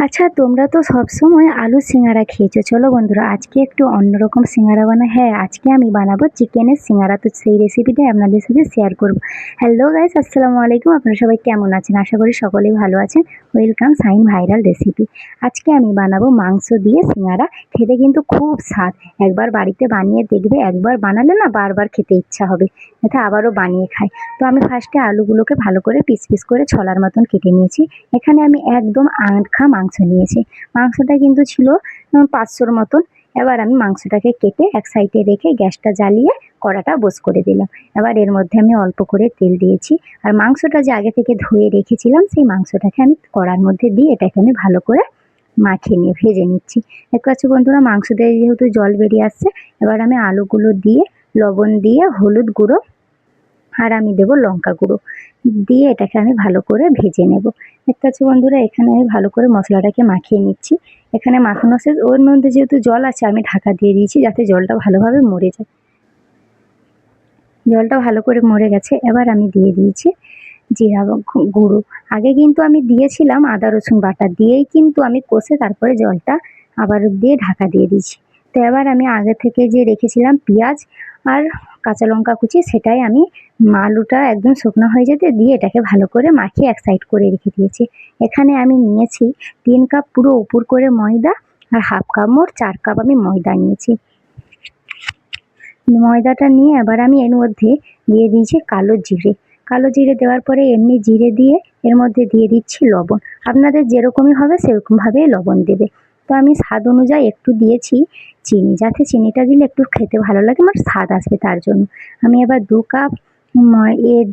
আচ্ছা, তোমরা তো সবসময় আলুর সিঙ্গারা খেয়েছো। চলো বন্ধুরা, আজকে একটু অন্যরকম সিঙ্গারা বানাই। হ্যাঁ, আজকে আমি বানাবো চিকেনের সিঙ্গারা। তো সেই রেসিপিটাই আপনাদের সাথে শেয়ার করব। হ্যালো গাইস, আসসালামু আলাইকুম। আপনারা সবাই কেমন আছেন? আশা করি সকলেই ভালো আছেন। Welcome shine viral recipe. আজকে আমি বানাবো মাংস দিয়ে সিঙ্গারা। খেতে কিন্তু খুব স্বাদ। একবার বাড়িতে বানিয়ে দেখবে, একবার বানালে না বারবার খেতে ইচ্ছা হবে। যাতে আবারও বানিয়ে খাই। তো আমি ফার্স্টে আলুগুলোকে ভালো করে পিস পিস করে ছলার মতন কেটে নিয়েছি। এখানে আমি একদম আধখা মাংস নিয়েছি। মাংসটা কিন্তু ছিল ৫০০-র মতন। এবার আমি মাংসটাকে কেটে এক সাইডে রেখে গ্যাসটা জ্বালিয়ে কড়াটা বস করে দিলাম। এবার এর মধ্যে আমি অল্প করে তেল দিয়েছি। আর মাংসটা যে আগে থেকে ধুয়ে রেখেছিলাম সেই মাংসটাকে আমি কড়ার মধ্যে দিয়ে এটাকে আমি ভালো করে মাখিয়ে নিয়ে ভেজে নিচ্ছি। দেখতে পাচ্ছ বন্ধুরা, মাংস দিয়ে যেহেতু জল বেরিয়ে আসছে, এবার আমি আলুগুলো দিয়ে লবণ দিয়ে হলুদ গুঁড়ো আর আমি দেবো লঙ্কা গুঁড়ো দিয়ে এটাকে আমি ভালো করে ভেজে নেব। দেখতে পাচ্ছ বন্ধুরা, এখানে আমি ভালো করে মশলাটাকে মাখিয়ে নিচ্ছি। এখানে মাখানো শেষ। ওর মধ্যে যেহেতু জল আছে আমি ঢাকা দিয়ে দিয়েছি যাতে জলটা ভালোভাবে মরে যায়। জলটা ভালো করে মরে গেছে। এবার আমি দিয়ে দিয়েছি জিরা গুঁড়ো। আগে কিন্তু আমি দিয়েছিলাম আদা রসুন বাটা দিয়েই, কিন্তু আমি কষে তারপরে জলটা আবার দিয়ে ঢাকা দিয়ে দিয়েছি। তো এবার আমি আগে থেকে যে রেখেছিলাম পেঁয়াজ আর কাঁচা লঙ্কা কুচি, সেটাই আমি আলুটা একদম শুকনো হয়ে যেতে দিয়ে এটাকে ভালো করে মাখিয়ে এক সাইড করে রেখে দিয়েছি। এখানে আমি নিয়েছি ৩ কাপ পুরো উপর করে ময়দা আর হাফ কাপ, মোট ৪ কাপ আমি ময়দা নিয়েছি। ময়দাটা নিয়ে এবার আমি এর মধ্যে দিয়ে দিয়েছি কালো জিরে। কালো জিরে দেওয়ার পরে এমনি জিরে দিয়ে এর মধ্যে দিয়ে দিচ্ছি লবণ। আপনাদের যেরকমই হবে সেরকমভাবেই লবণ দেবে। তো আমি স্বাদ অনুযায়ী একটু দিয়েছি চিনি, যাতে চিনিটা দিলে একটু খেতে ভালো লাগে, আমার স্বাদ আসবে তার জন্য। আমি এবার ২ কাপ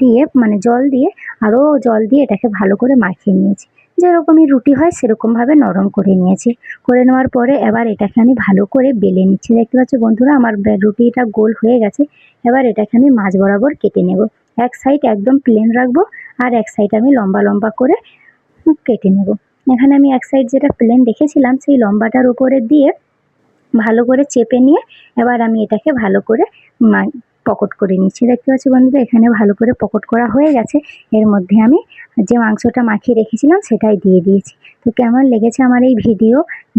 দিয়ে মানে জল দিয়ে, আরও জল দিয়ে এটাকে ভালো করে মাখিয়ে নিয়েছি। যেরকমই রুটি হয় সেরকমভাবে নরম করে নিয়েছি। করে নেওয়ার পরে এবার এটাকে আমি ভালো করে বেলে নিচ্ছি। দেখতে পাচ্ছ বন্ধুরা, আমার রুটিটা গোল হয়ে গেছে। এবার এটাকে আমি মাঝ বরাবর কেটে নেব। এক সাইড একদম প্লেন রাখবো আর এক সাইড আমি লম্বা লম্বা করে কেটে নেব। এখানে আমি এক সাইড যেটা প্লেন রেখেছিলাম সেই লম্বাটার উপরে দিয়ে ভালো করে চেপে নিয়ে এবার আমি এটাকে ভালো করে পকট করে নিচ্ছি। দেখতে পাচ্ছি বন্ধুরা, এখানে ভালো করে পকট করা হয়ে গেছে। এর মধ্যে আমি যে মাংসটা মাখিয়ে রেখেছিলাম সেটাই দিয়ে দিয়েছি। তো কেমন লেগেছে আমার এই ভিডিও?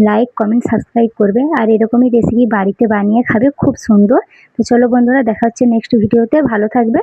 লাইক, কমেন্ট, সাবস্ক্রাইব করবে। আর এরকমই রেসিপি বাড়িতে বানিয়ে খাবে, খুব সুন্দর। তো চলো বন্ধুরা, দেখা হচ্ছে নেক্সট ভিডিওতে। ভালো থাকবে।